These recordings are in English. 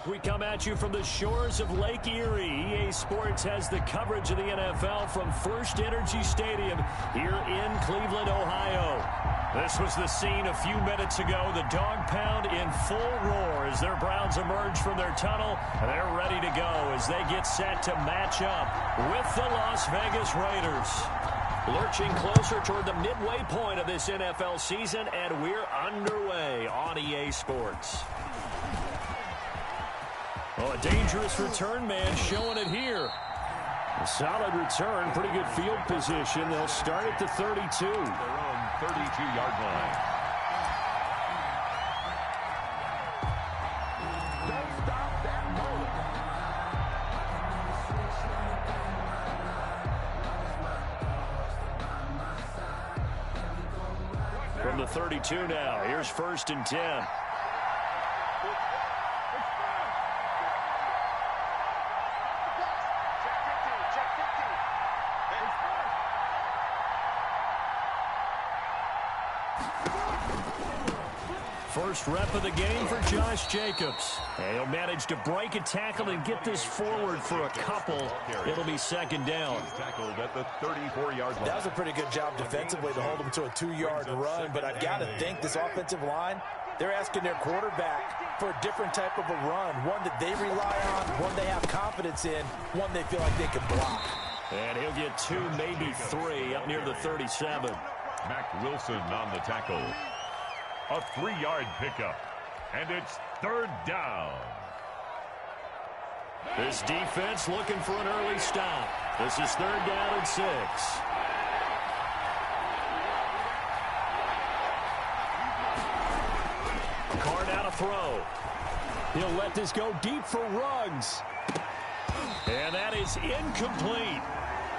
We come at you from the shores of Lake Erie. EA Sports has the coverage of the NFL from First Energy Stadium here in Cleveland, Ohio. This was the scene a few minutes ago. The dog pound in full roar as their Browns emerge from their tunnel. They're ready to go as they get set to match up with the Las Vegas Raiders. Lurching closer toward the midway point of this NFL season, and we're underway on EA Sports. Oh, a dangerous return man showing it here. A solid return, pretty good field position. They'll start at the 32. Their own 32-yard line. Don't stop that move. From the 32 now, here's 1st and 10. First rep of the game for Josh Jacobs. And he'll manage to break a tackle and get this forward for a couple. It'll be 2nd down. Tackled at the 34-yard line. That was a pretty good job defensively to hold him to a 2-yard run, but I've got to think this offensive line, they're asking their quarterback for a different type of a run, one that they rely on, one they have confidence in, one they feel like they can block. And he'll get 2, maybe 3 up near the 37. Mack Wilson on the tackle. A 3-yard pickup, and it's 3rd down. This defense looking for an early stop. This is 3rd down and 6. Card out a throw. He'll let this go deep for Ruggs. And that is incomplete.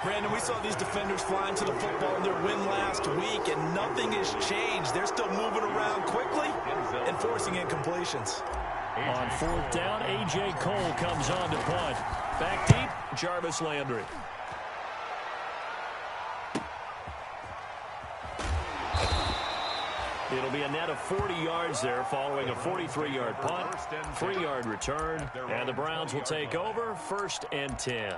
Brandon, we saw these defenders flying to the football in their win last week, and nothing has changed. They're still moving around quickly and forcing incompletions. On 4th down, A.J. Cole comes on to punt. Back deep, Jarvis Landry. It'll be a net of 40 yards there following a 43-yard punt, 3-yard return, and the Browns will take over 1st and 10.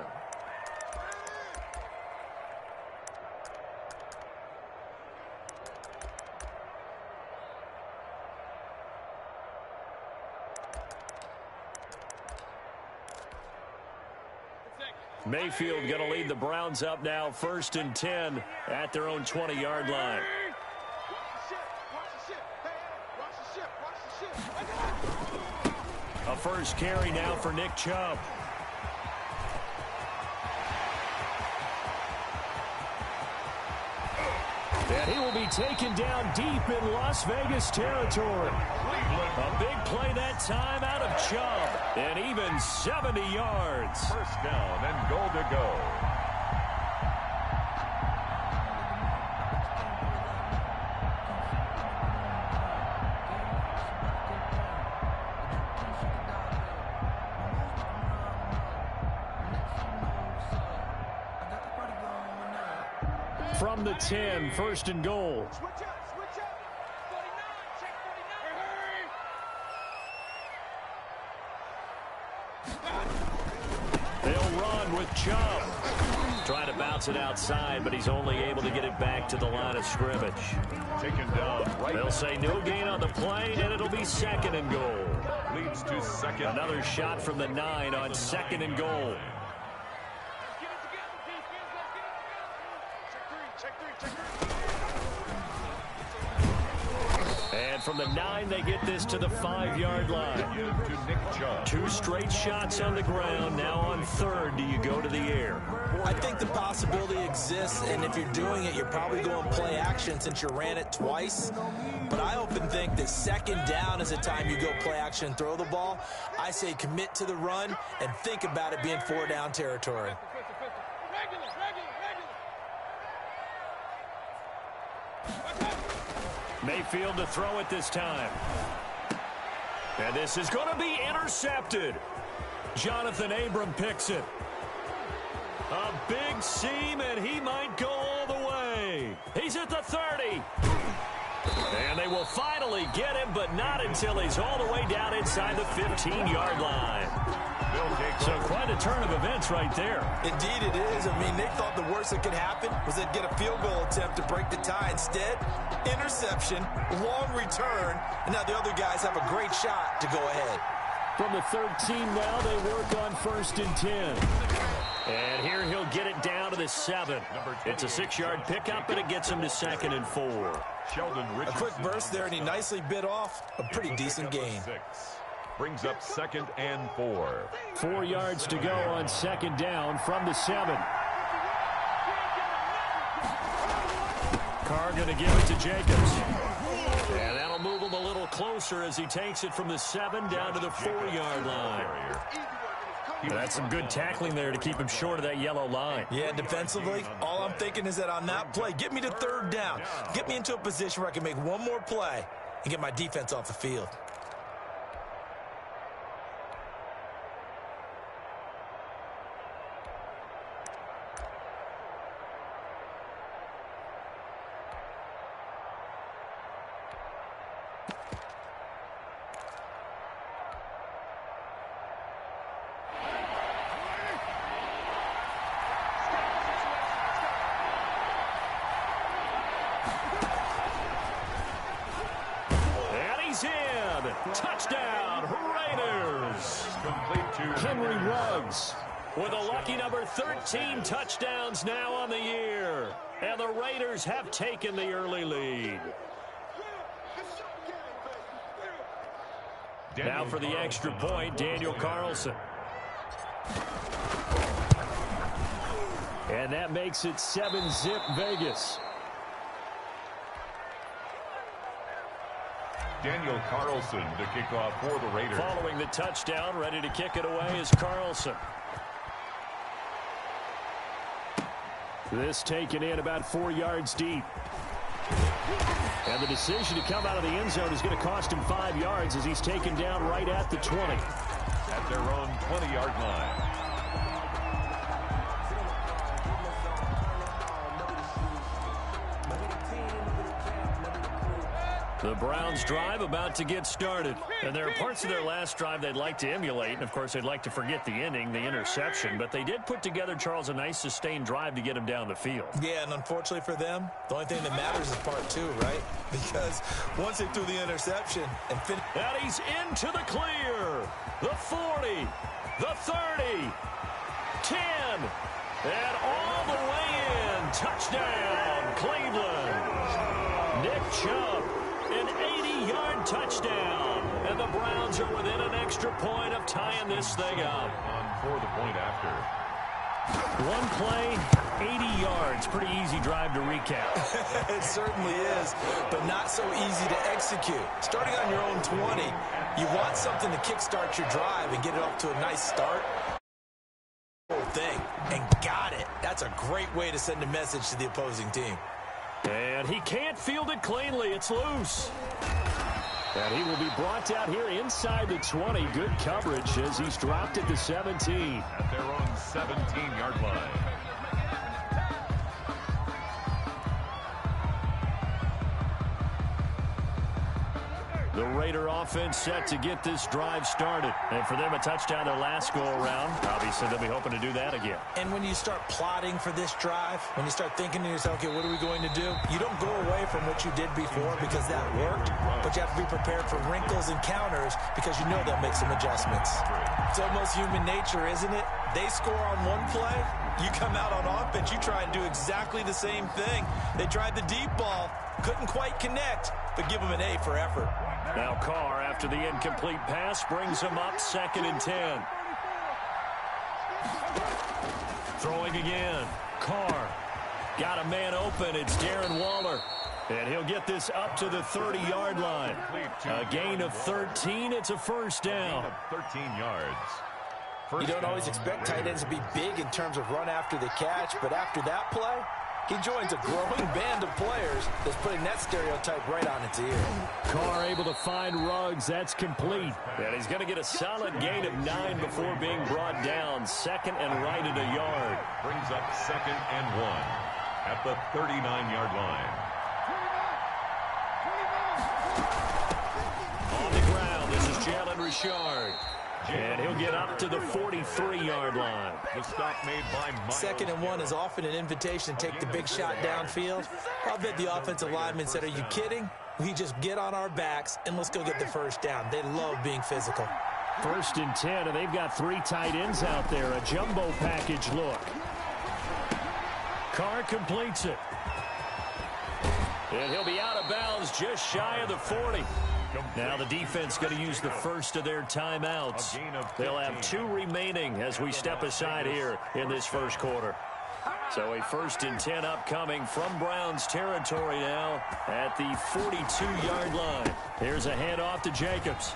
Mayfield going to lead the Browns up now, 1st and 10 at their own 20-yard line. A first carry now for Nick Chubb. And he will be taken down deep in Las Vegas territory. A big play that time out of Chubb. And even 70 yards. 1st down and goal to go. From the 10, 1st and goal. They'll run with Chubb. Trying to bounce it outside, but he's only able to get it back to the line of scrimmage. Taken down right. They'll say no gain on the play, and it'll be 2nd and goal. Leads to 2nd. Another shot from the 9 on 2nd and goal. And from the 9, they get this to the 5-yard line. 2 straight shots on the ground. Now on 3rd, do you go to the air? I think the possibility exists, and if you're doing it, you're probably going play action since you ran it twice. But I often think that 2nd down is the time you go play action and throw the ball. I say commit to the run and think about it being 4-down territory. Mayfield to throw it this time. And this is going to be intercepted. Jonathan Abram picks it. A big seam, and he might go all the way. He's at the 30. And they will finally get him, but not until he's all the way down inside the 15-yard line. So quite a turn of events right there. Indeed it is. I mean, they thought the worst that could happen was they'd get a field goal attempt to break the tie. Instead, interception, long return, and now the other guys have a great shot to go ahead. From the 13 now, they work on 1st and 10. And here he'll get it down to the 7. It's a 6-yard pickup, and it gets him to 2nd and 4. A quick burst there, and he nicely bit off a pretty decent gain. Brings up 2nd and 4. 4 yards to go on 2nd down from the 7. Carr going to give it to Jacobs. And that'll move him a little closer as he takes it from the 7 down to the 4-yard line. That's some good tackling there to keep him short of that yellow line. Yeah, defensively, all I'm thinking is that on that play, get me to 3rd down. Get me into a position where I can make one more play and get my defense off the field. Touchdown, Raiders! Henry Ruggs with a lucky number 13 touchdowns now on the year. And the Raiders have taken the early lead. Now for the extra point, Daniel Carlson. And that makes it 7-zip Vegas. Daniel Carlson to kick off for the Raiders. Following the touchdown, ready to kick it away is Carlson. This taken in about 4 yards deep. And the decision to come out of the end zone is going to cost him 5 yards as he's taken down right at the 20. At their own 20-yard line. The Browns drive about to get started. And there are parts of their last drive they'd like to emulate. And, of course, they'd like to forget the ending, the interception. But they did put together, Charles, a nice sustained drive to get him down the field. Yeah, and unfortunately for them, the only thing that matters is part 2, right? Because once they threw the interception and finished. And he's into the clear. The 40, the 30, 10, and all the way in. Touchdown, Cleveland. Nick Chubb. An 80-yard touchdown. And the Browns are within an extra point of tying this thing up. On for the point after. One play, 80 yards. Pretty easy drive to recap. It certainly is, but not so easy to execute. Starting on your own 20, you want something to kickstart your drive and get it off to a nice start. Whole thing, and got it. That's a great way to send a message to the opposing team. And he can't field it cleanly. It's loose. And he will be brought down here inside the 20. Good coverage as he's dropped at the 17. At their own 17-yard line. The Raider offense set to get this drive started. And for them, a touchdown their last go-around. Obviously, they'll be hoping to do that again. And when you start plotting for this drive, when you start thinking to yourself, okay, what are we going to do? You don't go away from what you did before because that worked, but you have to be prepared for wrinkles and counters because you know they'll make some adjustments. It's almost human nature, isn't it? They score on one play, you come out on offense, you try and do exactly the same thing. They tried the deep ball, couldn't quite connect, but give them an A for effort. Now Carr, after the incomplete pass, brings him up 2nd and 10. Throwing again. Carr got a man open. It's Darren Waller. And he'll get this up to the 30-yard line. A gain of 13. It's a first down. 13 yards. You don't always expect tight ends to be big in terms of run after the catch, but after that play, he joins a growing band of players that's putting that stereotype right on its ear. Carr able to find Ruggs. That's complete. And he's going to get a solid gain of 9 before being brought down. 2nd and right at a yard. Brings up 2nd and 1 at the 39-yard line. On the ground, this is Jalen Richard. And he'll get up to the 43-yard line. The stop made by Miles. 2nd and 1 is often an invitation to take the big shot downfield. I'll bet the offensive lineman said, are you kidding? We just get on our backs and let's go get the first down. They love being physical. 1st and 10, and they've got 3 tight ends out there. A jumbo package look. Carr completes it. And he'll be out of bounds just shy of the 40. Now the defense going to use the first of their timeouts. They'll have 2 remaining as we step aside here in this first quarter. So a 1st and 10 upcoming from Browns territory now at the 42-yard line. Here's a handoff to Jacobs.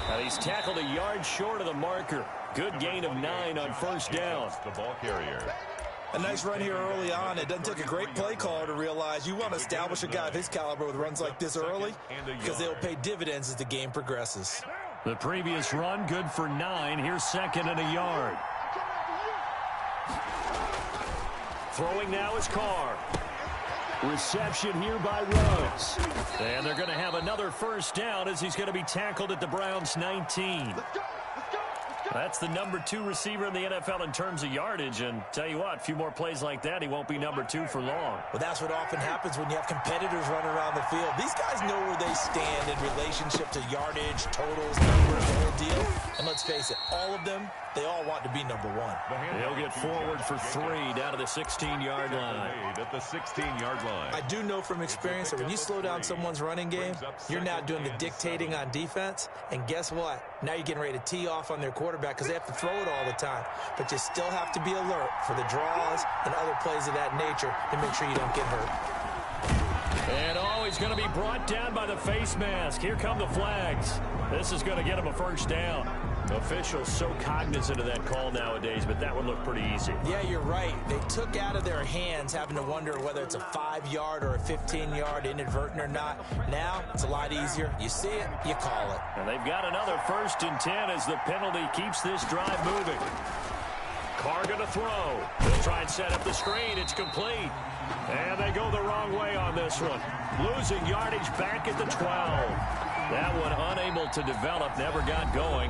Now he's tackled a yard short of the marker. Good gain of 9 on 1st down. The ball carrier. A nice run here early on. It doesn't take a great play caller to realize you want to establish a guy of his caliber with runs like this early because they'll pay dividends as the game progresses. The previous run good for 9. Here's 2nd and a yard. Throwing now is Carr. Reception here by Rhodes. And they're going to have another 1st down as he's going to be tackled at the Browns' 19. That's the number 2 receiver in the NFL in terms of yardage. And tell you what, a few more plays like that, he won't be number 2 for long. Well, that's what often happens when you have competitors running around the field. These guys know where they stand in relationship to yardage, totals, numbers, the whole deal. And let's face it, all of them, they all want to be number 1. He'll get forward for 3 down to the 16-yard line. At the 16-yard line. I do know from experience that when you slow down someone's running game, you're now doing the dictating on defense. And guess what? Now you're getting ready to tee off on their quarterback because they have to throw it all the time. But you still have to be alert for the draws and other plays of that nature to make sure you don't get hurt. And he's going to be brought down by the face mask. Here come the flags. This is going to get him a 1st down. Officials so cognizant of that call nowadays, but that one looked pretty easy. Yeah, you're right. They took out of their hands having to wonder whether it's a 5-yard or a 15-yard inadvertent or not. Now, it's a lot easier. You see it, you call it. And they've got another 1st and 10 as the penalty keeps this drive moving. Carr going to throw. They'll try and set up the screen. It's complete. And they go the wrong way on this one. Losing yardage back at the 12. That one unable to develop, never got going.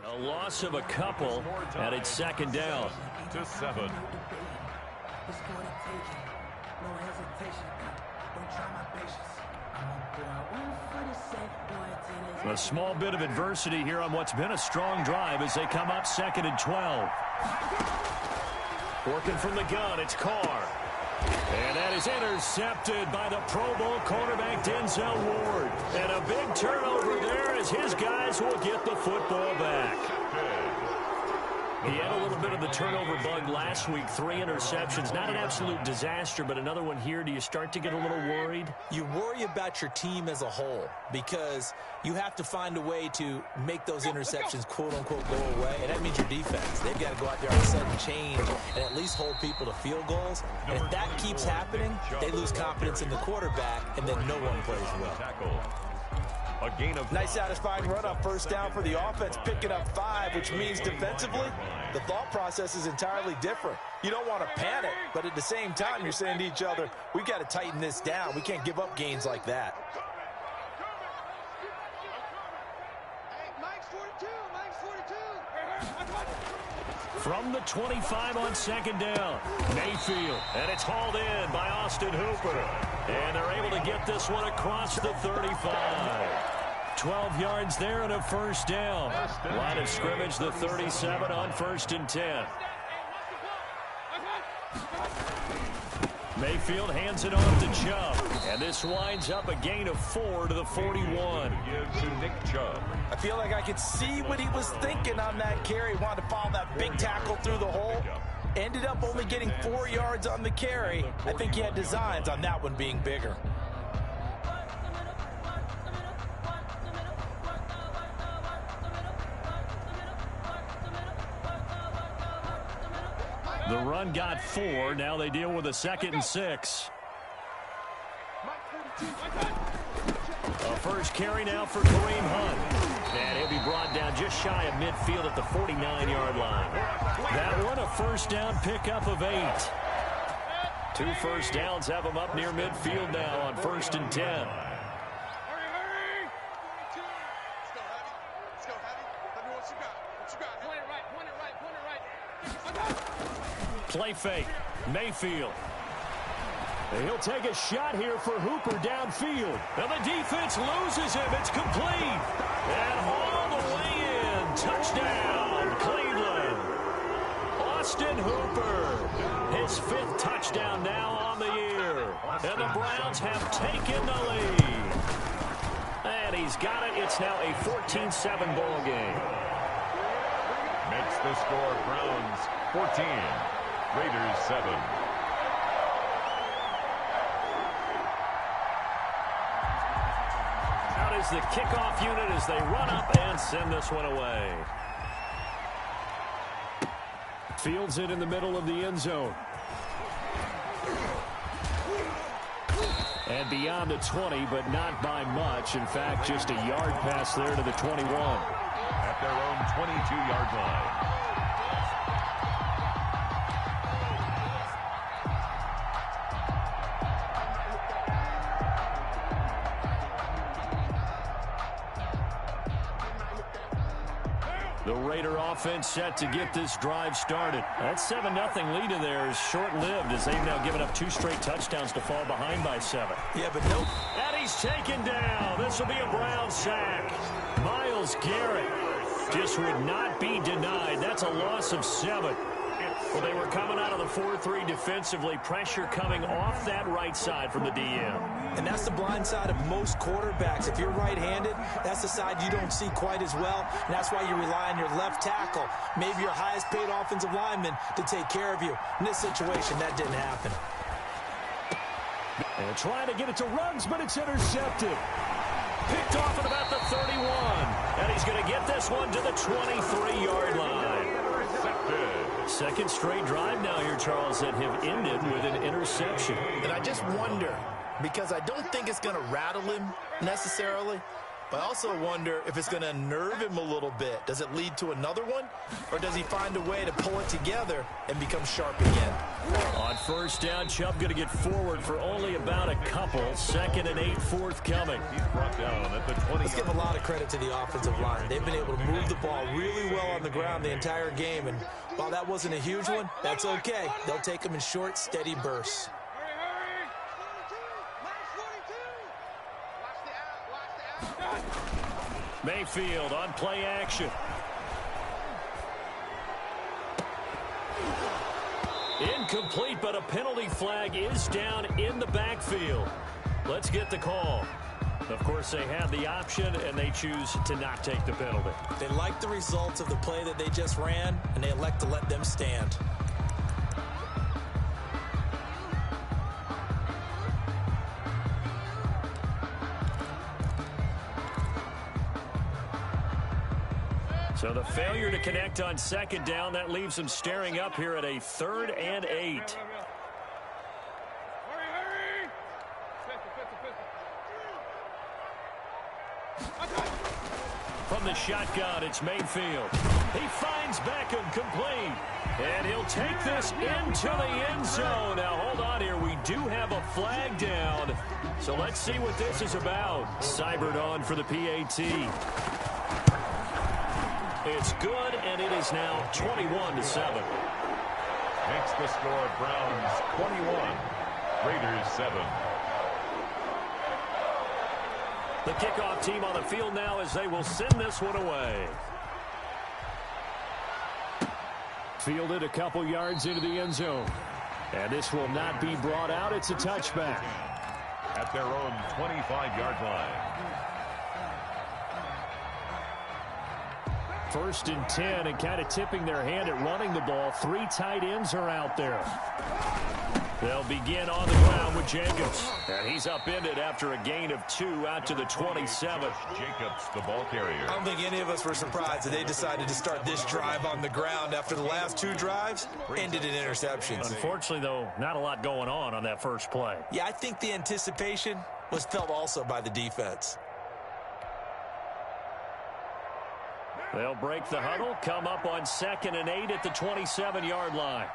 A loss of a couple, and it's 2nd down. To 7. A small bit of adversity here on what's been a strong drive as they come up 2nd and 12. Working from the gun, it's Carr. And that is intercepted by the Pro Bowl cornerback Denzel Ward. And a big turnover there as his guys will get the football back. He had a little bit of the turnover bug last week, 3 interceptions. Not an absolute disaster, but another one here. Do you start to get a little worried? You worry about your team as a whole because you have to find a way to make those interceptions, quote-unquote, go away, and that means your defense. They've got to go out there on a sudden change and at least hold people to field goals. And if that keeps happening, they lose confidence in the quarterback, and then no one plays well. A gain of nice satisfying run on 1st down for the offense, picking up 5, which means defensively, the thought process is entirely different. You don't want to panic, but at the same time, you're saying to each other, we've got to tighten this down. We can't give up gains like that. From the 25 on 2nd down, Mayfield, and it's hauled in by Austin Hooper. And they're able to get this one across the 35. 12 yards there and a 1st down. Line of scrimmage, the 37 on 1st and 10. Mayfield hands it off to Chubb. And this winds up a gain of 4 to the 41. To Nick Chubb. I feel like I could see what he was thinking on that carry. Wanted to follow that big tackle through the hole. Ended up only getting 4 yards on the carry. I think he had designs on that one being bigger. The run got 4. Now they deal with a 2nd and 6. A first carry now for Kareem Hunt. And he'll be brought down just shy of midfield at the 49-yard line. That one a first down pickup of 8. 2 first downs have him up near midfield now on 1st and 10. Play fake. Mayfield. He'll take a shot here for Hooper downfield. And the defense loses him. It's complete. And all the way in. Touchdown, Cleveland. Austin Hooper. His 5th touchdown now on the year. And the Browns have taken the lead. And he's got it. It's now a 14-7 ball game. Makes the score Browns 14. Raiders 7. Out is the kickoff unit as they run up and send this one away. Fields it in the middle of the end zone. And beyond the 20, but not by much. In fact, just a yard pass there to the 21. At their own 22-yard line. The Raider offense set to get this drive started. That 7-0 lead in there is short-lived as they've now given up 2 straight touchdowns to fall behind by 7. Yeah, but nope. And he's taken down. This will be a Brown sack. Myles Garrett just would not be denied. That's a loss of 7. Well, they were coming out of the 4-3 defensively. Pressure coming off that right side from the DM. And that's the blind side of most quarterbacks. If you're right-handed, that's the side you don't see quite as well. And that's why you rely on your left tackle, maybe your highest-paid offensive lineman, to take care of you. In this situation, that didn't happen. And trying to get it to Ruggs, but it's intercepted. Picked off at about the 31. And he's going to get this one to the 23-yard line. Second straight drive now here, Charles, that have ended with an interception. And I just wonder, because I don't think it's going to rattle him necessarily, but I also wonder if it's going to unnerve him a little bit. Does it lead to another one, or does he find a way to pull it together and become sharp again? On first down, Chubb going to get forward for only about a couple. 2nd and 8 forthcoming. He's brought down at the 20. Let's give a lot of credit to the offensive line. They've been able to move the ball really well on the ground the entire game, and while that wasn't a huge one, that's okay. They'll take them in short, steady bursts. Mayfield on play action. Incomplete, but a penalty flag is down in the backfield. Let's get the call. Of course, they have the option, and they choose to not take the penalty. They like the results of the play that they just ran, and they elect to let them stand. So the failure to connect on 2nd down, that leaves them staring up here at a 3rd and 8. From the shotgun, it's Mayfield. He finds Beckham complete. And he'll take this into the end zone. Now, hold on here. We do have a flag down. So let's see what this is about. Cybert on for the PAT. It's good, and it is now 21-7. Makes the score Browns 21, Raiders 7. The kickoff team on the field now as they will send this one away. Fielded a couple yards into the end zone. And this will not be brought out. It's a touchback. At their own 25-yard line. 1st and 10, and kind of tipping their hand at running the ball. 3 tight ends are out there. They'll begin on the ground with Jacobs. And he's upended after a gain of 2 out to the 27. Jacobs, the ball carrier. I don't think any of us were surprised that they decided to start this drive on the ground after the last 2 drives ended in interceptions. Unfortunately, though, not a lot going on that first play. Yeah, I think the anticipation was felt also by the defense. They'll break the huddle, come up on 2nd and 8 at the 27-yard line.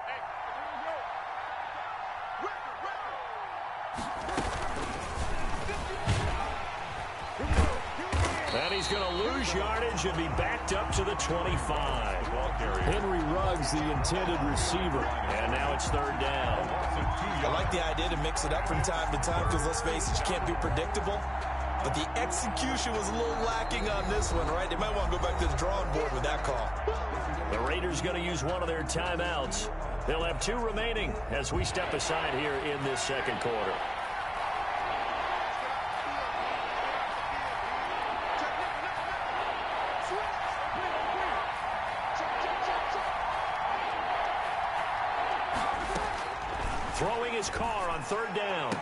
And he's going to lose yardage and be backed up to the 25. Henry Ruggs, the intended receiver. And now it's 3rd down. I like the idea to mix it up from time to time because, let's face it, you can't be predictable. But the execution was a little lacking on this one, right? They might want to go back to the drawing board with that call. The Raiders going to use one of their timeouts. They'll have 2 remaining as we step aside here in this 2nd quarter. Throwing his car on 3rd down.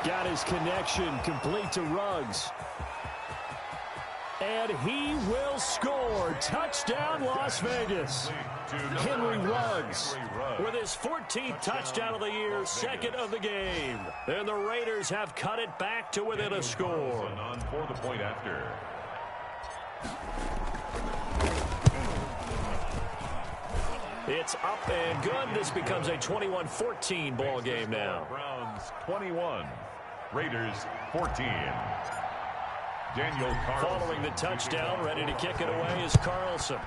Got his connection complete to Ruggs. And he will score. Touchdown, Las Vegas. Henry Ruggs with his 14th touchdown of the year, 2nd of the game. And the Raiders have cut it back to within a score. On for the point after. It's up and good. This becomes a 21-14 ball game now. Browns 21, Raiders 14. Daniel Carlson. Following the touchdown, ready to kick it away is Carlson.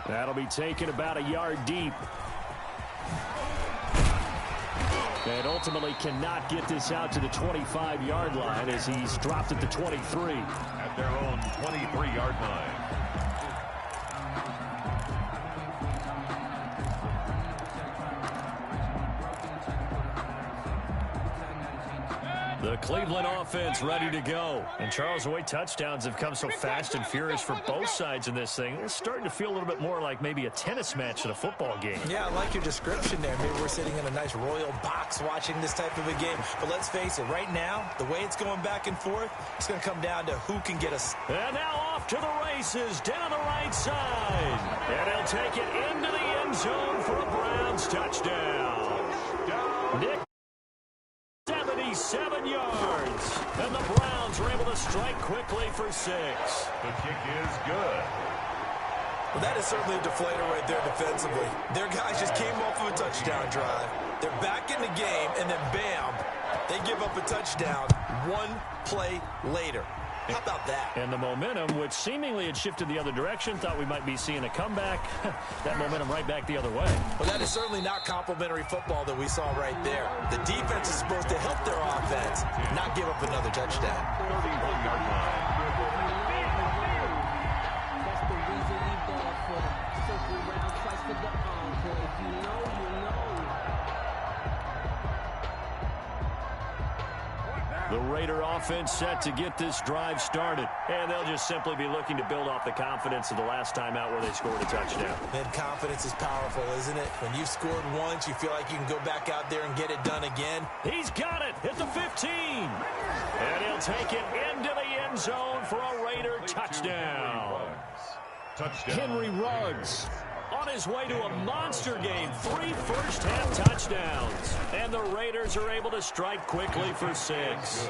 That'll be taken about a yard deep. And ultimately cannot get this out to the 25-yard line as he's dropped at the 23. At their own 23-yard line. The Cleveland offense ready to go. And Charles, the way touchdowns have come so fast and furious for both sides in this thing, it's starting to feel a little bit more like maybe a tennis match than a football game. Yeah, I like your description there. Maybe we're sitting in a nice royal box watching this type of a game. But let's face it, right now, the way it's going back and forth, it's going to come down to who can get us. And now off to the races down the right side. And he'll take it into the end zone for a Browns touchdown. Nick. 77 yards. And the Browns were able to strike quickly for 6. The kick is good. Well, that is certainly a deflator right there defensively. Their guys just came off of a touchdown drive. They're back in the game, and then bam, they give up a touchdown 1 play later. How about that? And the momentum, which seemingly had shifted the other direction, thought we might be seeing a comeback. That momentum right back the other way. Well, that is certainly not complimentary football that we saw right there. The defense is supposed to help their offense, not give up another touchdown. 31-yard line. That's the reason we ball for circle round twice for the encore. If you know, you know. The Raider offense set to get this drive started. And they'll just simply be looking to build off the confidence of the last time out where they scored a touchdown. Man, confidence is powerful, isn't it? When you've scored once, you feel like you can go back out there and get it done again. He's got it at the 15. And he'll take it into the end zone for a Raider touchdown. Touchdown. Henry Ruggs on his way to a monster game. 3 first-half touchdowns. And the Raiders are able to strike quickly for 6.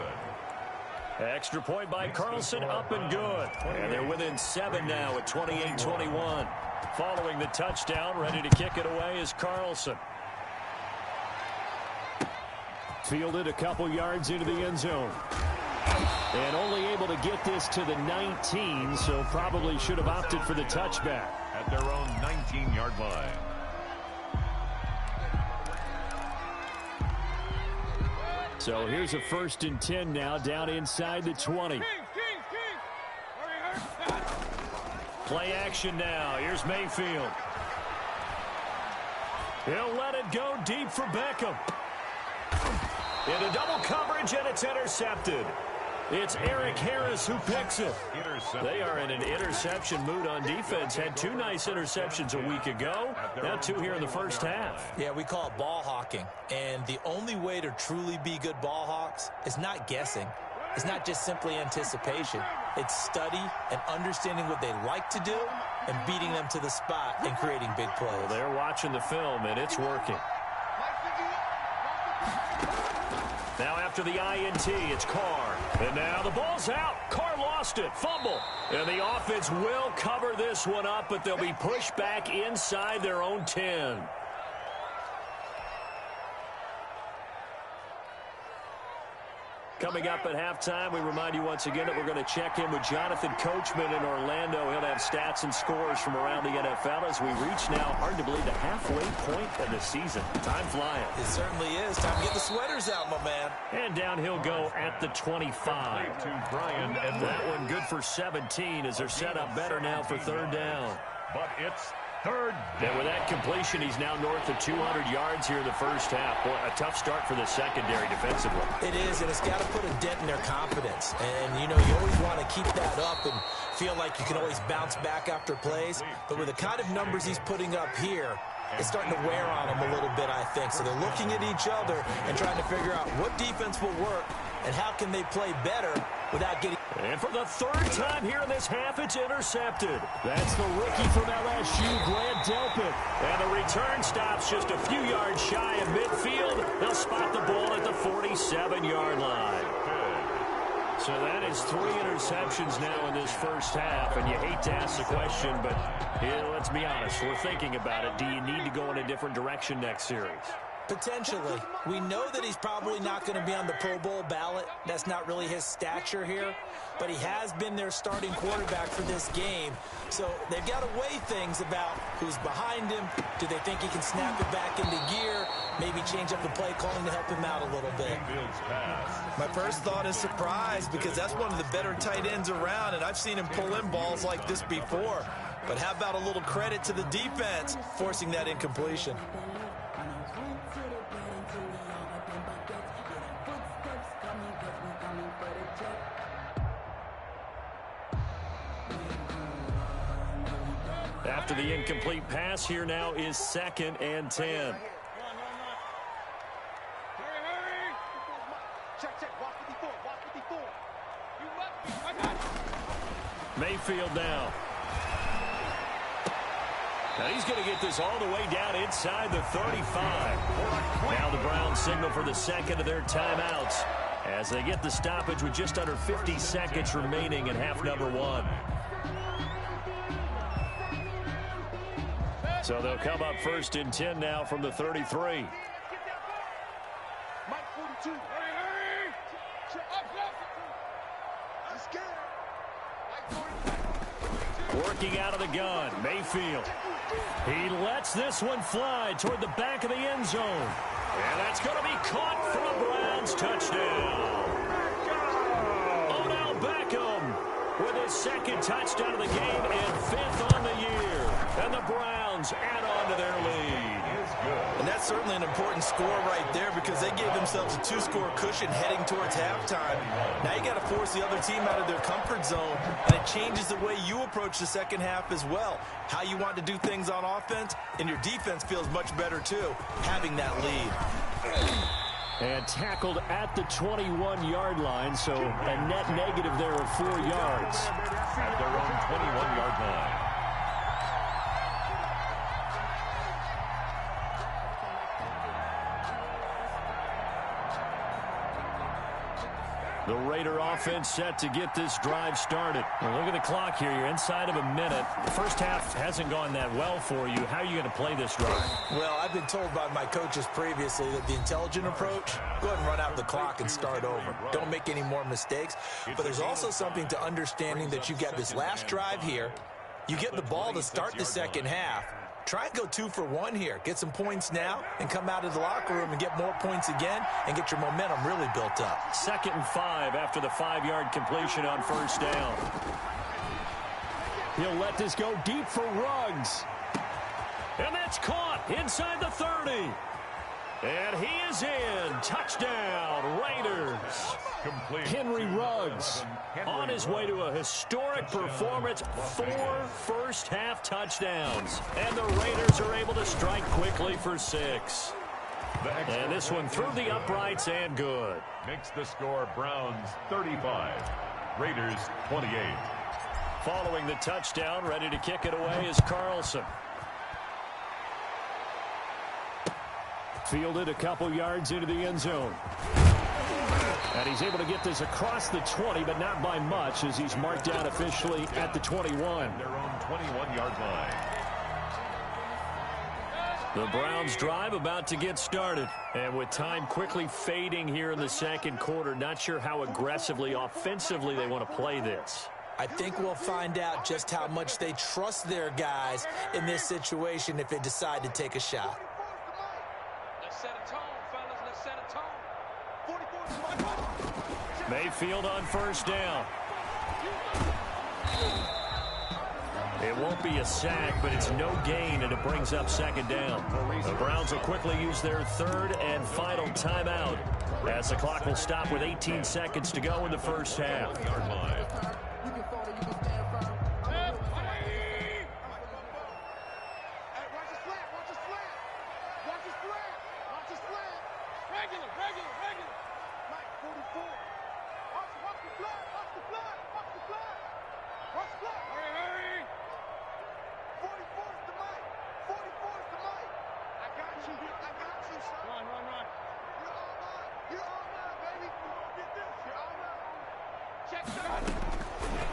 Extra point by Carlson, up and good. And they're within 7 now at 28-21. Following the touchdown, ready to kick it away is Carlson. Fielded a couple yards into the end zone. And only able to get this to the 19, so probably should have opted for the touchback. At their own 19-yard line. So here's a 1st and 10 now, down inside the 20. Play action now. Here's Mayfield. He'll let it go deep for Beckham. Into double coverage, and it's intercepted. It's Eric Harris who picks it. They are in an interception mood on defense. Had 2 nice interceptions a week ago. Now 2 here in the first half. Yeah, we call it ball hawking. And the only way to truly be good ball hawks is not guessing. It's not just simply anticipation. It's study and understanding what they like to do and beating them to the spot and creating big plays. Well, they're watching the film, and it's working. Now after the INT, it's Carr. And now the ball's out. Carr lost it. Fumble. And the offense will cover this one up, but they'll be pushed back inside their own 10. Coming up at halftime, we remind you once again that we're going to check in with Jonathan Coachman in Orlando. He'll have stats and scores from around the NFL as we reach now, hard to believe, the halfway point of the season. Time flying. It certainly is. Time to get the sweaters out, my man. And down he'll go at the 25. To Brian, and that one good for 17 as they're set up better now for 3rd down. But it's 3rd down. And with that completion, he's now north of 200 yards here in the first half. Boy, a tough start for the secondary defensively. It is, and it's got to put a dent in their confidence. And, you know, you always want to keep that up and feel like you can always bounce back after plays. But with the kind of numbers he's putting up here, it's starting to wear on them a little bit, I think. So they're looking at each other and trying to figure out what defense will work and how can they play better without getting... And for the 3rd time here in this half, it's intercepted. That's the rookie from LSU, Grant Delpit. And the return stops just a few yards shy of midfield. They'll spot the ball at the 47-yard line. So that is 3 interceptions now in this first half. And you hate to ask the question, but let's be honest. We're thinking about it. Do you need to go in a different direction next series? Potentially. We know that he's probably not going to be on the Pro Bowl ballot. That's not really his stature here. But he has been their starting quarterback for this game. So they've got to weigh things about who's behind him. Do they think he can snap it back into gear? Maybe change up the play calling to help him out a little bit. My first thought is surprise because that's one of the better tight ends around, and I've seen him pull in balls like this before. But how about a little credit to the defense forcing that incompletion? After the incomplete pass, here now is 2nd and 10. Mayfield now. Now he's going to get this all the way down inside the 35. Now the Browns signal for the 2nd of their timeouts as they get the stoppage with just under 50 seconds remaining in half number 1. So they'll come up 1st and 10 now from the 33. Working out of the gun, Mayfield. He lets this one fly toward the back of the end zone. And that's going to be caught for a Browns touchdown. Odell Beckham with his 2nd touchdown of the game and 5th on the year. And the Browns add on to their lead. And that's certainly an important score right there because they gave themselves a 2-score cushion heading towards halftime. Now you got to force the other team out of their comfort zone, and it changes the way you approach the second half as well. How you want to do things on offense, and your defense feels much better too, having that lead. And tackled at the 21-yard line, so a net negative there of 4 yards. At their own 21-yard line. The Raider offense set to get this drive started. Well, look at the clock here. You're inside of a minute. The first half hasn't gone that well for you. How are you going to play this drive? Well, I've been told by my coaches previously that the intelligent approach, go ahead and run out the clock and start over. Don't make any more mistakes. But there's also something to understanding that you've got this last drive here. You get the ball to start the second half. Try and go 2 for 1 here. Get some points now and come out of the locker room and get more points again and get your momentum really built up. 2nd and 5 after the 5-yard completion on 1st down. He'll let this go deep for Ruggs. And that's caught inside the 30. And he is in. Touchdown, Raiders. Complete. Henry Ruggs on his way to a historic performance. 4 first-half touchdowns. And the Raiders are able to strike quickly for 6. And this one through the uprights and good. Makes the score Browns 35, Raiders 28. Following the touchdown, ready to kick it away is Carlson. Fielded a couple yards into the end zone. And he's able to get this across the 20, but not by much, as he's marked down officially at the 21. Their own 21-yard line. The Browns drive about to get started. And with time quickly fading here in the second quarter, not sure how aggressively, offensively they want to play this. I think we'll find out just how much they trust their guys in this situation if they decide to take a shot. Set a tone, fellas. Let's set a tone. Mayfield on first down. It won't be a sack, but it's no gain, and it brings up second down. The Browns will quickly use their third and final timeout, as the clock will stop with 18 seconds to go in the first half.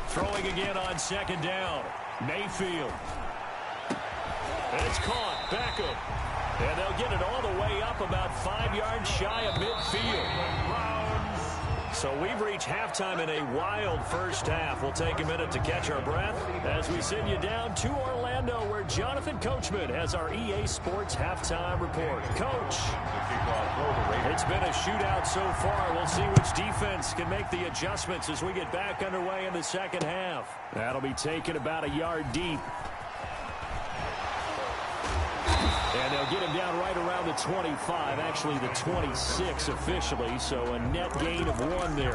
Throwing again on second down. Mayfield. And it's caught. Beckham. And they'll get it all the way up about 5 yards shy of midfield. So we've reached halftime in a wild first half. We'll take a minute to catch our breath as we send you down to Orlando, where Jonathan Coachman has our EA Sports halftime report. Coach, it's been a shootout so far. We'll see which defense can make the adjustments as we get back underway in the second half. That'll be taken about a yard deep. And they'll get him down right around the 25, actually the 26 officially, so a net gain of 1 there.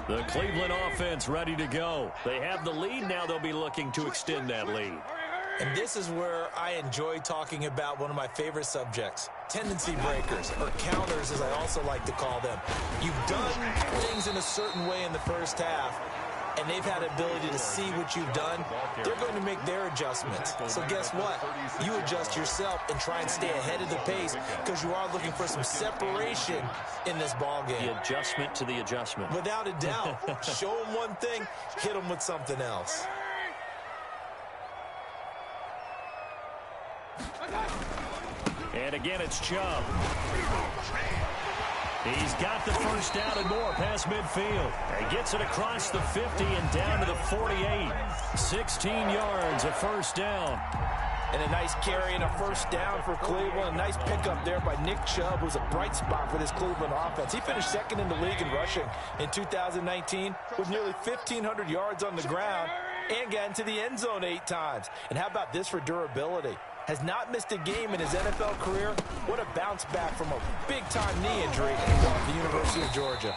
The Cleveland offense ready to go. They have the lead now. They'll be looking to extend that lead. And this is where I enjoy talking about one of my favorite subjects, tendency breakers, or counters as I also like to call them. You've done things in a certain way in the first half, and they've had the ability to see what you've done. They're going to make their adjustments. So guess what? You adjust yourself and try and stay ahead of the pace, because you are looking for some separation in this ball game. The adjustment to the adjustment. Without a doubt. Show them one thing, hit them with something else. And again, it's Chubb. He's got the first down and more past midfield. And gets it across the 50 and down to the 48. 16 yards, a first down. And a nice carry and a first down for Cleveland. A nice pickup there by Nick Chubb, who's a bright spot for this Cleveland offense. He finished second in the league in rushing in 2019 with nearly 1,500 yards on the ground and got into the end zone 8 times. And how about this for durability? Has not missed a game in his NFL career. What a bounce back from a big-time knee injury at the University of Georgia.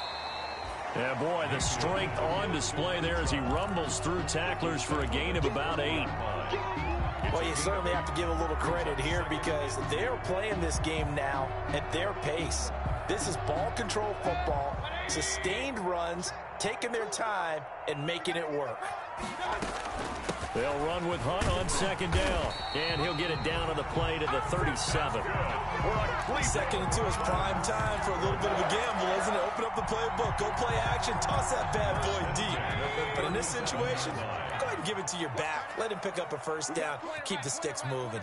Yeah, boy, the strength on display there as he rumbles through tacklers for a gain of about 8. Well, you certainly have to give a little credit here because they're playing this game now at their pace. This is ball control football, sustained runs, taking their time, and making it work. They'll run with Hunt on second down, and he'll get it down on the play to the 37. Second into his prime time for a little bit of a gamble, isn't it? Open up the playbook, go play action, toss that bad boy deep. But in this situation, go ahead and give it to your back. Let him pick up a first down, keep the sticks moving.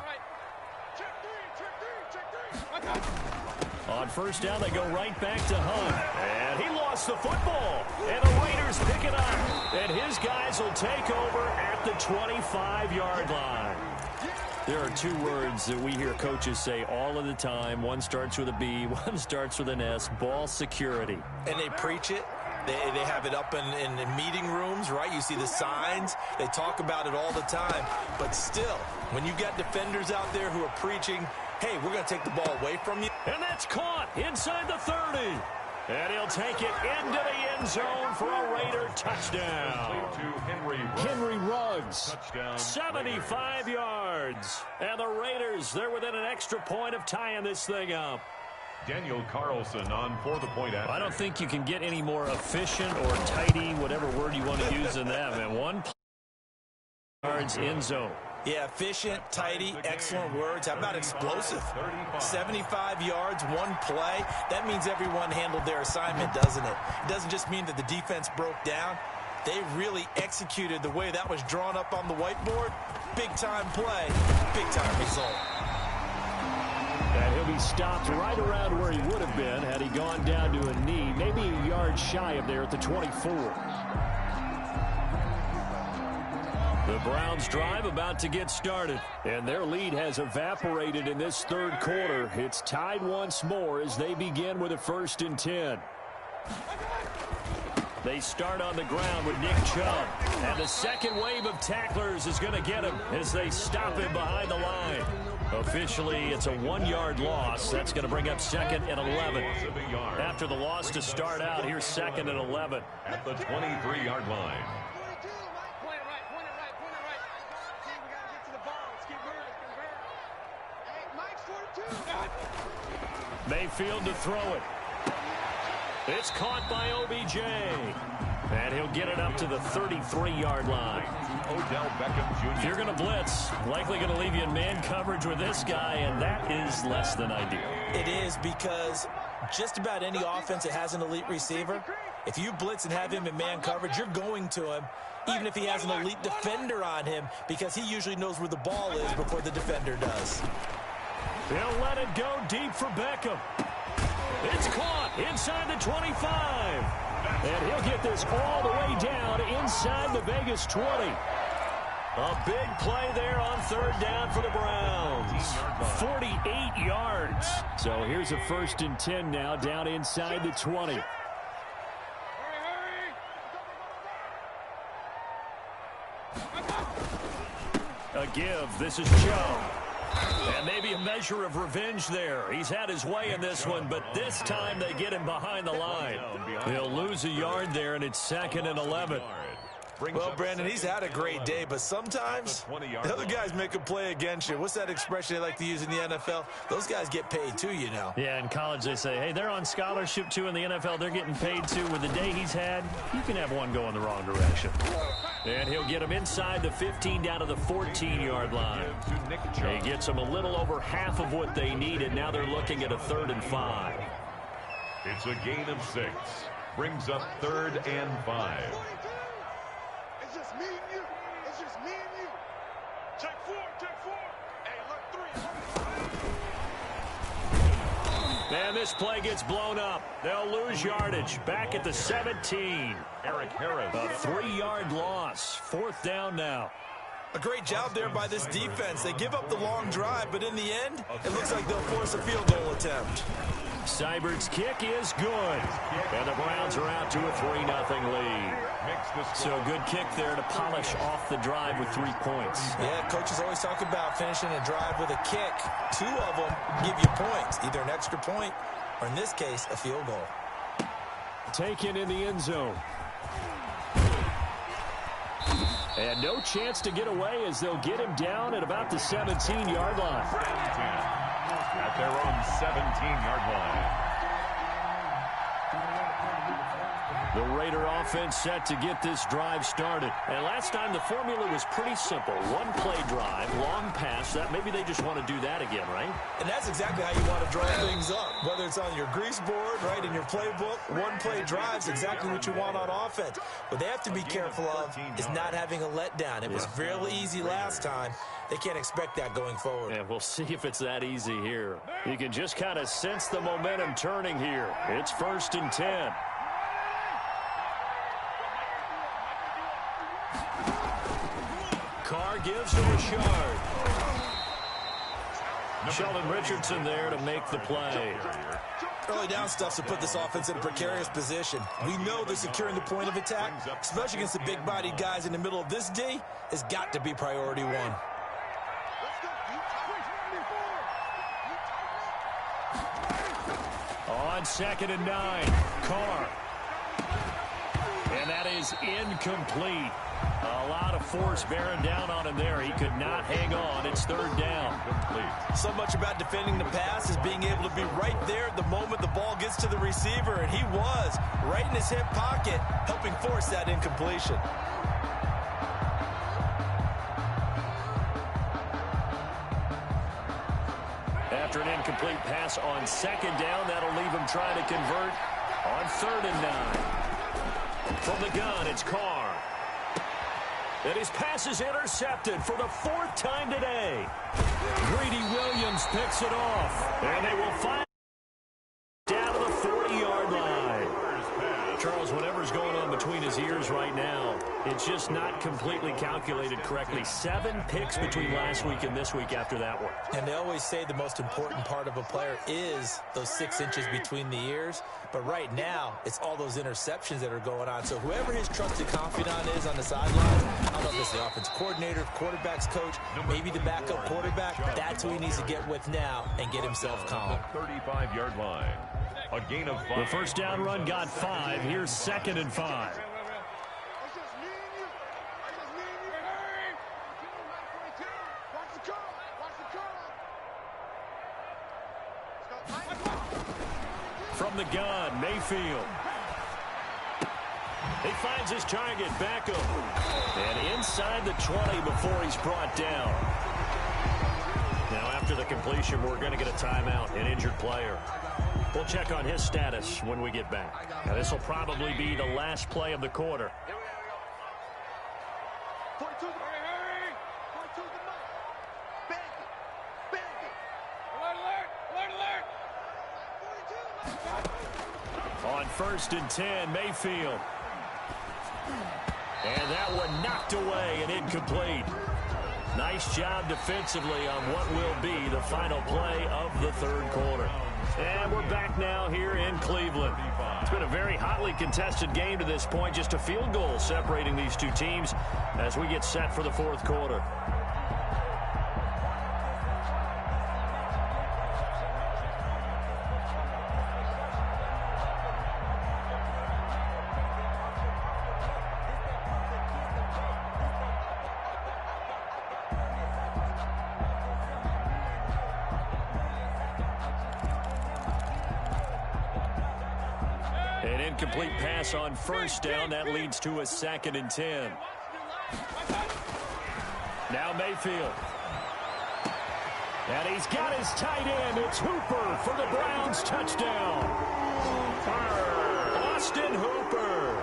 On first down, they go right back to Hunt. And he lost the football. And the Raiders pick it up. And his guys will take over at the 25-yard line. There are 2 words that we hear coaches say all of the time. One starts with a B, one starts with an S. Ball security. And they preach it, They have it up in meeting rooms, right? You see the signs. They talk about it all the time. But still, when you got defenders out there who are preaching, hey, we're going to take the ball away from you. And that's caught inside the 30. And he'll take it into the end zone for a Raider touchdown. Henry Ruggs, 75 yards. And the Raiders, they're within an extra point of tying this thing up. Daniel Carlson on for the point after. I don't think you can get any more efficient or tidy, whatever word you want to use than that, man. 1 yards end zone. Yeah, efficient, tidy, excellent words. How about explosive? 75 yards, 1 play. That means everyone handled their assignment, doesn't it? It doesn't just mean that the defense broke down. They really executed the way that was drawn up on the whiteboard. Big-time play, big-time result. And he'll be stopped right around where he would have been had he gone down to a knee, maybe a yard shy of there at the 24. The Browns drive about to get started, and their lead has evaporated in this third quarter. It's tied once more as they begin with a 1st and 10. They start on the ground with Nick Chubb, and the second wave of tacklers is going to get him as they stop him behind the line. Officially, it's a 1-yard loss. That's going to bring up 2nd and 11. After the loss to start out, here's 2nd and 11. At the 23-yard line. Mayfield to throw it. It's caught by OBJ. And he'll get it up to the 33-yard line. Odell Beckham Jr. If you're going to blitz, likely going to leave you in man coverage with this guy, and that is less than ideal. It is, because just about any offense that has an elite receiver, if you blitz and have him in man coverage, you're going to him, even if he has an elite defender on him, because he usually knows where the ball is before the defender does. He'll let it go deep for Beckham. It's caught inside the 25. And he'll get this all the way down inside the Vegas 20. A big play there on 3rd down for the Browns. 48 yards. So here's a 1st and 10 now down inside the 20. A give. This is Joe. And maybe a measure of revenge there. He's had his way in this one, but this time they get him behind the line. He'll lose a yard there, and it's 2nd and 11. Well, Brandon, he's had a great day, but sometimes the other guys make a play against you. What's that expression they like to use in the NFL? Those guys get paid too, you know. Yeah, in college they say, hey, they're on scholarship too. In the NFL, they're getting paid too. With the day he's had, you can have one going the wrong direction. And he'll get him inside the 15 down to the 14-yard line. He gets them a little over half of what they needed. Now they're looking at a 3rd and 5. It's a gain of 6. Brings up 3rd and 5. It's just me and you. It's just me and you. Check 4, check 4. Hey, look, 3. And this play gets blown up. They'll lose yardage. Back at the 17. Eric Harris. A 3-yard loss. 4th down now. A great job there by this defense. They give up the long drive, but in the end, it looks like they'll force a field goal attempt. Seibert's kick is good. And the Browns are out to a 3-0 lead. So a good kick there to polish off the drive with 3 points. Yeah, coaches always talk about finishing a drive with a kick. 2 of them give you points, either an extra point or, in this case, a field goal. Taken in the end zone. And no chance to get away as they'll get him down at about the 17-yard line. At their own 17-yard line. The Raider offense set to get this drive started. And last time the formula was pretty simple. 1-play drive, long pass. Maybe they just want to do that again, right? And that's exactly how you want to draw things up. Whether it's on your grease board, right, in your playbook, 1-play drive is exactly what you want on offense. What they have to be careful of is not having a letdown. It was really easy last time. They can't expect that going forward. And we'll see if it's that easy here. You can just kind of sense the momentum turning here. It's 1st and 10. Carr gives to Richard. Sheldon Richardson there to make the play. Early down stuff to put this offense in a precarious position. We know that securing the point of attack, especially against the big-bodied guys in the middle of this D, has got to be priority one. On 2nd and 9, Carr. And that is incomplete. A lot of force bearing down on him there. He could not hang on. It's 3rd down. So much about defending the pass is being able to be right there at the moment the ball gets to the receiver, and he was right in his hip pocket, helping force that incompletion. After an incomplete pass on 2nd down, that'll leave him trying to convert on 3rd and 9. From the gun, it's Carr. And his pass is intercepted for the 4th time today. Greedy Williams picks it off. And they will find down to the 40-yard line. Charles, whatever's going on between his ears right now, it's just not completely calculated correctly. 7 picks between last week and this week after that one. And they always say the most important part of a player is those 6 inches between the ears. But right now, it's all those interceptions that are going on. So whoever his trusted confidant is on the sidelines, I don't know if it's the offensive coordinator, quarterback's coach, maybe the backup quarterback, that's who he needs to get with now and get himself calm. 35-yard line. A gain of 5. The first down run got 5. Here's 2nd and 5. From the gun, Mayfield. He finds his target, Beckham. And inside the 20 before he's brought down. Now after the completion, we're going to get a timeout, an injured player. We'll check on his status when we get back. Now this will probably be the last play of the quarter. On 1st and 10, Mayfield. And that one knocked away and incomplete. Nice job defensively on what will be the final play of the 3rd quarter. And we're back now here in Cleveland. It's been a very hotly contested game to this point. Just a field goal separating these two teams as we get set for the 4th quarter. An incomplete pass on 1st down. That leads to a 2nd and 10. Now Mayfield. And he's got his tight end. It's Hooper for the Browns touchdown. Austin Hooper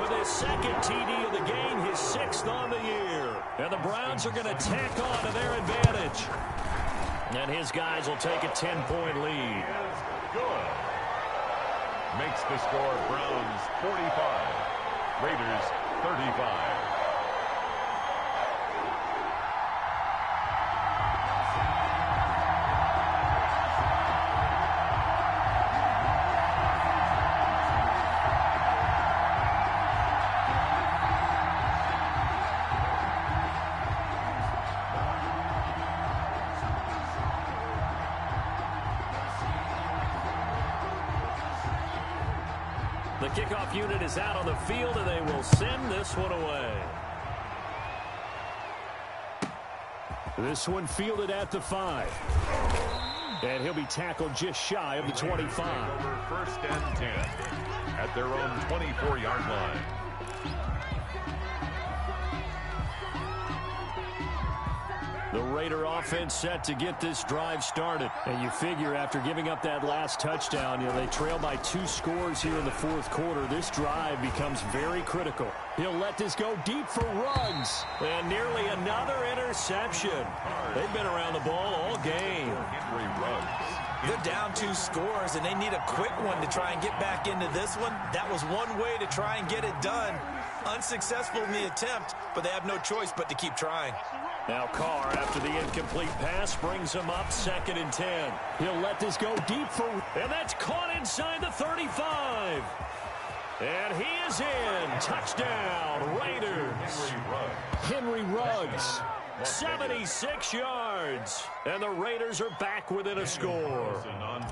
with his 2nd TD of the game, his 6th on the year. And the Browns are going to tack on to their advantage. And his guys will take a 10-point lead. Good. Makes the score Browns 45, Raiders 35. The kickoff unit is out on the field, and they will send this one away. This one fielded at the 5. And he'll be tackled just shy of the 25. Over 1st and 10 at their own 24-yard line. The Raider offense set to get this drive started. And you figure after giving up that last touchdown, they trail by 2 scores here in the 4th quarter. This drive becomes very critical. He'll let this go deep for Ruggs. And nearly another interception. They've been around the ball all game. They're down 2 scores, and they need a quick one to try and get back into this one. That was one way to try and get it done. Unsuccessful in the attempt, but they have no choice but to keep trying. Now Carr, after the incomplete pass, brings him up 2nd and 10. He'll let this go deep for, and that's caught inside the 35. And he is in. Touchdown, Raiders. Henry Ruggs, 76 yards. And the Raiders are back within a score.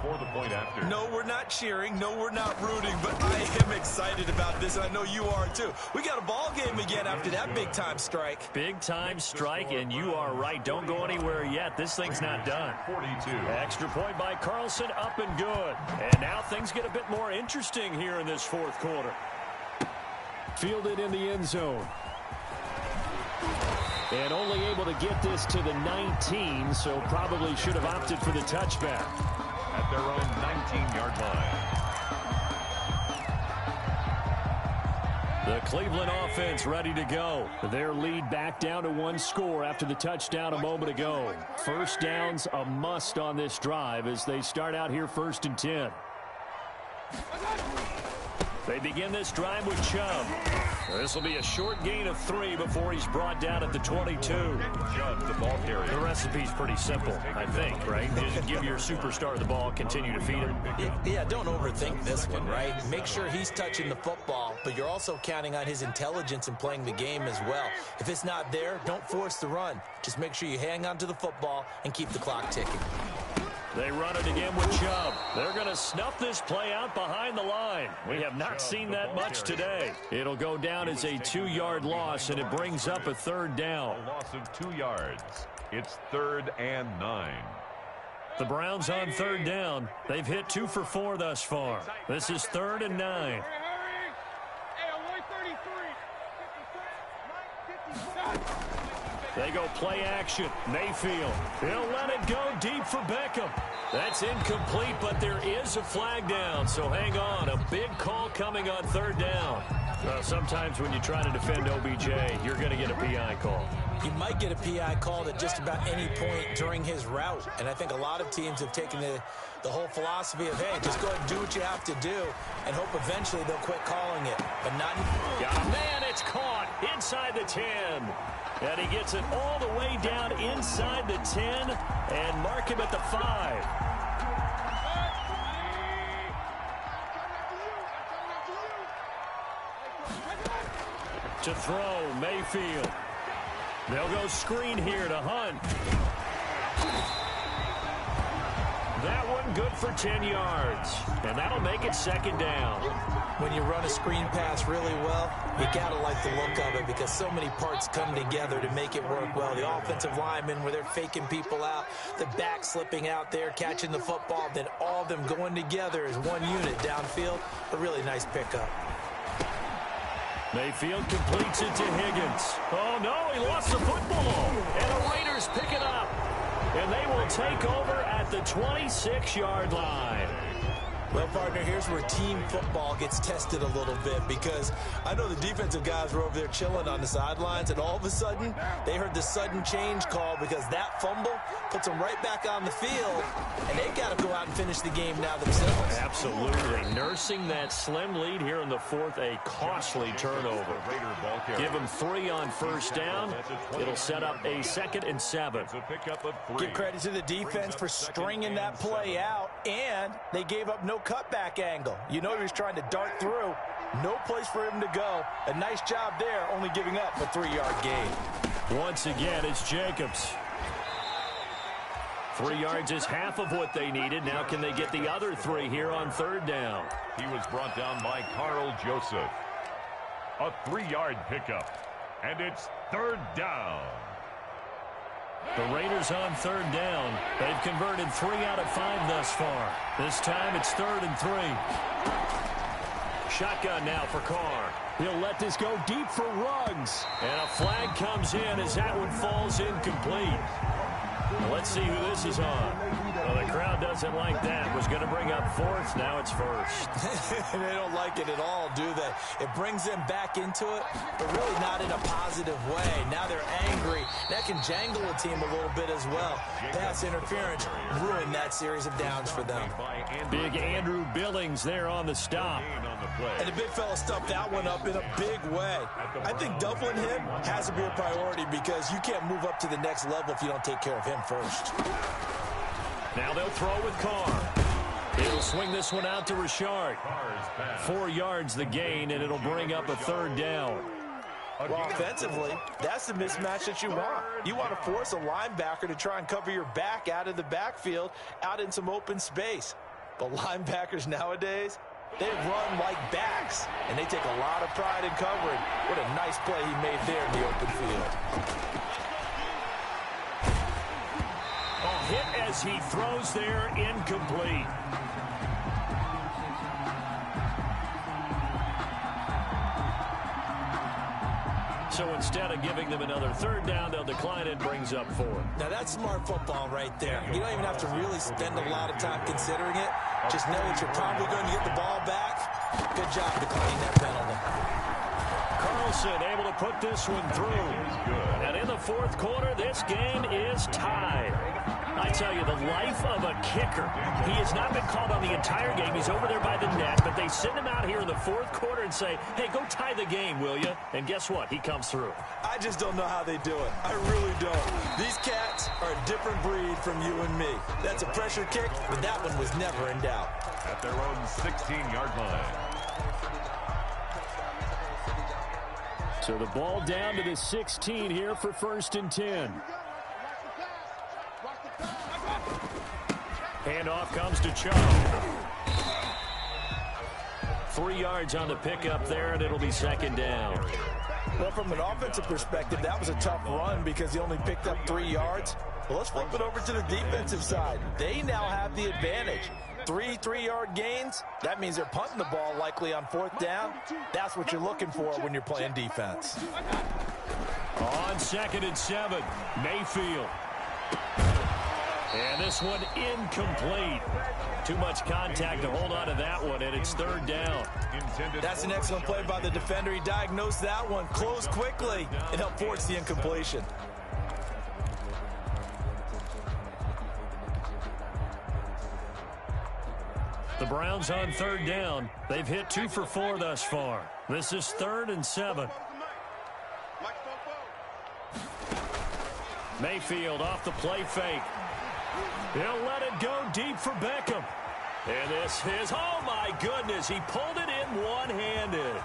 For the point after. No, we're not cheering. No, we're not rooting. But I am excited about this, and I know you are too. We got a ball game again after that big-time strike. Big-time strike, and you are right. Don't go anywhere yet. This thing's not done. 42. Extra point by Carlson, up and good. And now things get a bit more interesting here in this 4th quarter. Fielded in the end zone. And only able to get this to the 19, so probably should have opted for the touchback. At their own 19-yard line. The Cleveland offense ready to go. Their lead back down to 1 score after the touchdown a moment ago. First down's a must on this drive as they start out here 1st and 10. They begin this drive with Chubb. This will be a short gain of 3 before he's brought down at the 22. Chubb, the ball carrier. The recipe's pretty simple, I think, right? Just give your superstar the ball, continue to feed him. Yeah, don't overthink this one, right? Make sure he's touching the football, but you're also counting on his intelligence in playing the game as well. If it's not there, don't force the run. Just make sure you hang on to the football and keep the clock ticking. They run it again with Chubb. They're going to snuff this play out behind the line. We have not seen that much today. It'll go down as a 2-yard loss, and it brings up a 3rd down. A loss of 2 yards. It's 3rd and 9. The Browns on 3rd down. They've hit 2 for 4 thus far. This is 3rd and 9. They go play action. Mayfield. He'll let it go deep for Beckham. That's incomplete, but there is a flag down, so hang on. A big call coming on 3rd down. Sometimes when you try to defend OBJ, you're going to get a PI call. You might get a PI called at just about any point during his route, and I think a lot of teams have taken the whole philosophy of, hey, just go ahead and do what you have to do and hope eventually they'll quit calling it. But not... Got a man, it's caught inside the 10. And he gets it all the way down inside the 10 and mark him at the 5. To throw, Mayfield. They'll go screen here to Hunt. That one good for 10 yards. And that'll make it 2nd down. When you run a screen pass really well, you got to like the look of it because so many parts come together to make it work well. The offensive linemen where they're faking people out, the back slipping out there, catching the football, then all of them going together as one unit downfield. A really nice pickup. Mayfield completes it to Higgins. Oh, no, he lost the football. And the Raiders pick it up. And they will take over at the 26-yard line. Well, partner, here's where team football gets tested a little bit because I know the defensive guys were over there chilling on the sidelines, and all of a sudden, they heard the sudden change call because that fumble puts them right back on the field, and they've got to go out and finish the game now themselves. Absolutely. Nursing that slim lead here in the 4th, a costly turnover. Give them 3 on 1st down. It'll set up a 2nd and 7. Give credit to the defense for stringing that play out, and they gave up no cutback angle. You know he was trying to dart through. No place for him to go. A nice job there, only giving up a 3-yard gain. Once again, it's Jacobs. 3 yards is half of what they needed. Now can they get the other 3 here on 3rd down? He was brought down by Carl Joseph. A 3-yard pickup. And it's 3rd down. The Raiders on 3rd down. They've converted 3 out of 5 thus far. This time it's 3rd and 3. Shotgun now for Carr. He'll let this go deep for Ruggs. And a flag comes in as that one falls incomplete. Let's see who this is on. Well, the crowd doesn't like that. Was going to bring up fourth. Now it's first. They don't like it at all, do they? It brings them back into it, but really not in a positive way. Now they're angry. That can jangle a team a little bit as well. Pass interference ruined that series of downs for them. Big Andrew Billings there on the stop. And the big fella stuffed that one up in a big way. I think doubling him has to be a priority because you can't move up to the next level if you don't take care of him first. Now they'll throw with Carr. He'll swing this one out to Richard. 4 yards the gain, and it'll bring up a third down. Well, offensively, that's the mismatch that you want. You want to force a linebacker to try and cover your back out of the backfield, out in some open space. But linebackers nowadays, they run like backs, and they take a lot of pride in covering. What a nice play he made there in the open field. Hit as he throws there, incomplete. So instead of giving them another third down, they'll decline it, brings up 4. Now that's smart football right there. You don't even have to really spend a lot of time considering it. Just know that you're probably going to get the ball back. Good job declining that penalty. Carlson able to put this one through. And in the fourth quarter, this game is tied. I tell you, the life of a kicker. He has not been called on the entire game. He's over there by the net, but they send him out here in the fourth quarter and say, hey, go tie the game, will you? And guess what? He comes through. I just don't know how they do it. I really don't. These cats are a different breed from you and me. That's a pressure kick, but that one was never in doubt. At their own 16-yard line. So the ball down to the 16 here for 1st and 10. Handoff comes to Chubb. 3 yards on the pickup there, and it'll be 2nd down. Well, from an offensive perspective, that was a tough run because he only picked up 3 yards. Well, let's flip it over to the defensive side. They now have the advantage. 3 3-yard gains. That means they're punting the ball likely on 4th down. That's what you're looking for when you're playing defense. On 2nd and 7, Mayfield. And this one incomplete. Too much contact to hold on to that one, and it's 3rd down. That's an excellent play by the defender. He diagnosed that one, closed quickly, and helped force the incompletion. The Browns on 3rd down. They've hit 2 for 4 thus far. This is 3rd and 7. Mayfield off the play fake. He'll let it go deep for Beckham. And this is, oh my goodness, he pulled it in one-handed.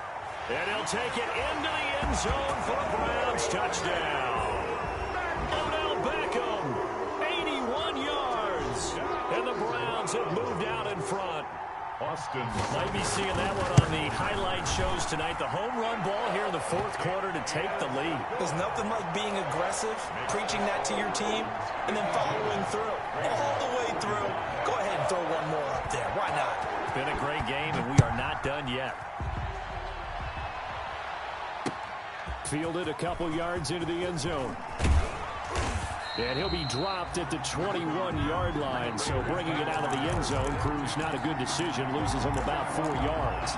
And he'll take it into the end zone for a Browns touchdown. Odell Beckham, 81 yards. And the Browns have moved out in front. Austin. Might be seeing that one on the highlight shows tonight. The home run ball here in the fourth quarter to take the lead. There's nothing like being aggressive, preaching that to your team, and then following through. All the way through. Go ahead and throw one more up there. Why not? Been a great game, and we are not done yet. Fielded a couple yards into the end zone. And he'll be dropped at the 21-yard line, so bringing it out of the end zone proves not a good decision, loses him about 4 yards.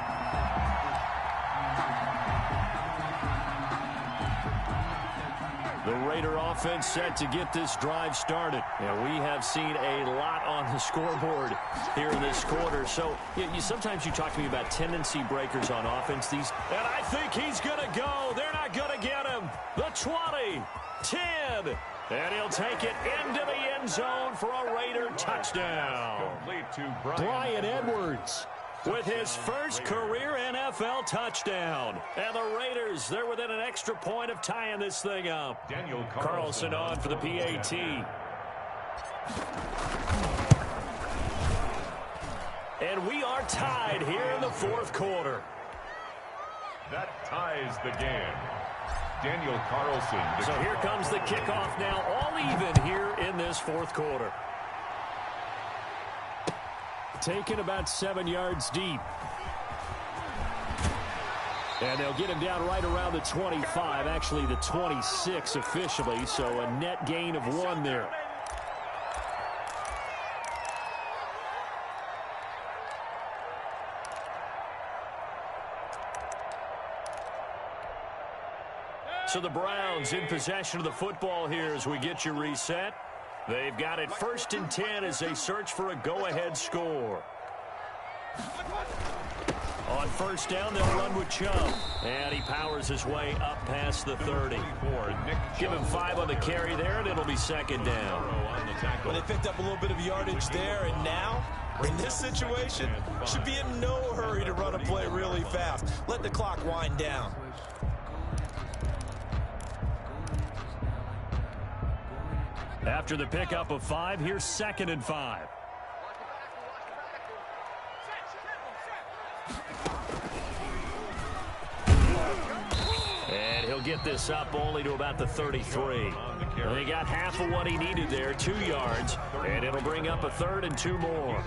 The Raider offense set to get this drive started. And we have seen a lot on the scoreboard here in this quarter. So sometimes you talk to me about tendency breakers on offense. And I think he's going to go. They're not going to get him. The 20, 10. And he'll take it into the end zone for a Raider touchdown. Bryan Edwards with his first career NFL touchdown. And the Raiders, they're within an extra point of tying this thing up. Daniel Carlson on for the PAT. And we are tied here in the fourth quarter. That ties the game. Daniel Carlson. So here comes the kickoff now, all even here in this fourth quarter. Taken about 7 yards deep. And they'll get him down right around the 25, actually the 26 officially, so a net gain of 1 there. So the Browns in possession of the football here as we get you reset. They've got it 1st and 10 as they search for a go-ahead score. On 1st down, they'll run with Chubb. And he powers his way up past the 30. Give him 5 on the carry there, and it'll be 2nd down. Well, they picked up a little bit of yardage there, and now, in this situation, should be in no hurry to run a play really fast. Let the clock wind down. After the pickup of 5, here's 2nd and 5. And he'll get this up only to about the 33. And he got half of what he needed there, 2 yards, and it'll bring up a 3rd and 2 more.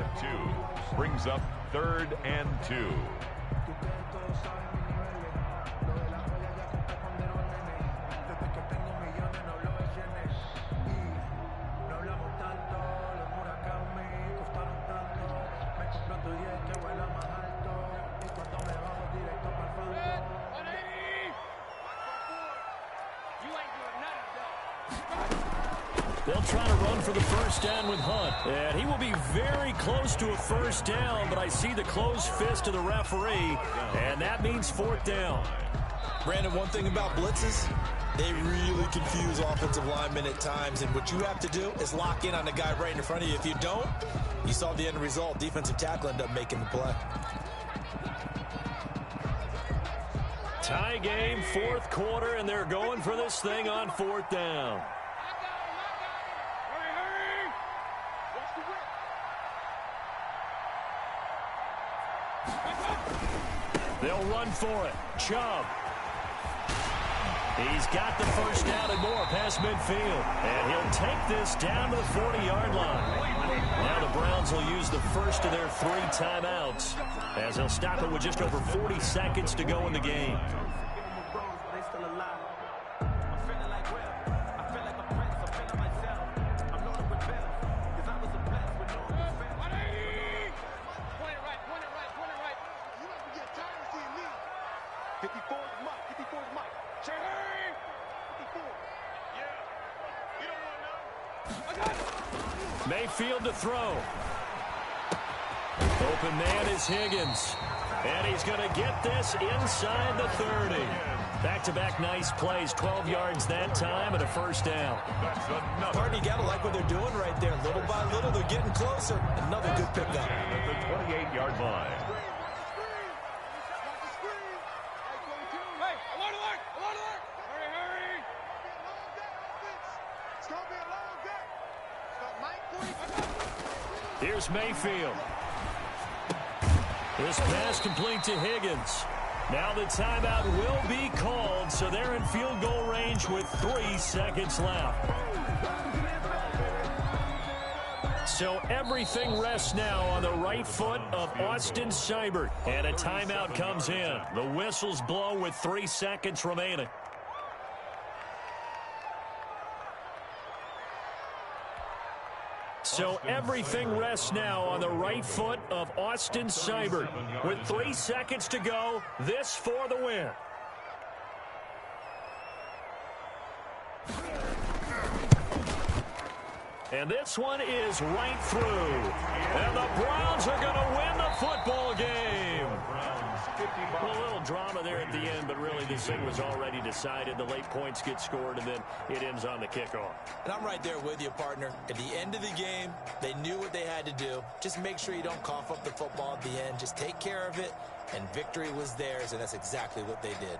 Brings up 3rd and 2. They'll try to run for the 1st down with Hunt. And he will be very close to a 1st down, but I see the closed fist of the referee, and that means 4th down. Brandon, one thing about blitzes, they really confuse offensive linemen at times, and what you have to do is lock in on the guy right in front of you. If you don't, you saw the end result. Defensive tackle ended up making the play. Tie game, 4th quarter, and they're going for this thing on 4th down. They'll run for it. Chubb. He's got the 1st down and more past midfield. And he'll take this down to the 40-yard line. Now the Browns will use the first of their 3 timeouts as they'll stop it with just over 40 seconds to go in the game. Mayfield to throw. Open man is Higgins. And he's going to get this inside the 30. Back-to-back nice plays, 12 yards that time and a 1st down. Partner, you got to like what they're doing right there. Little by little, they're getting closer. Another good pickup. At the 28-yard line. Here's Mayfield. This pass complete to Higgins. Now the timeout will be called, so they're in field goal range with 3 seconds left. So everything rests now on the right foot of Austin Seibert. And a timeout comes in. The whistles blow with 3 seconds remaining. So everything rests now on the right foot of Austin Seibert. With 3 seconds to go, this for the win. And this one is right through. And the Browns are going to win the football game. A little drama there at the end, but really this thing was already decided. The late points get scored, and then it ends on the kickoff. And I'm right there with you, partner. At the end of the game, they knew what they had to do. Just make sure you don't cough up the football at the end. Just take care of it, and victory was theirs, and that's exactly what they did.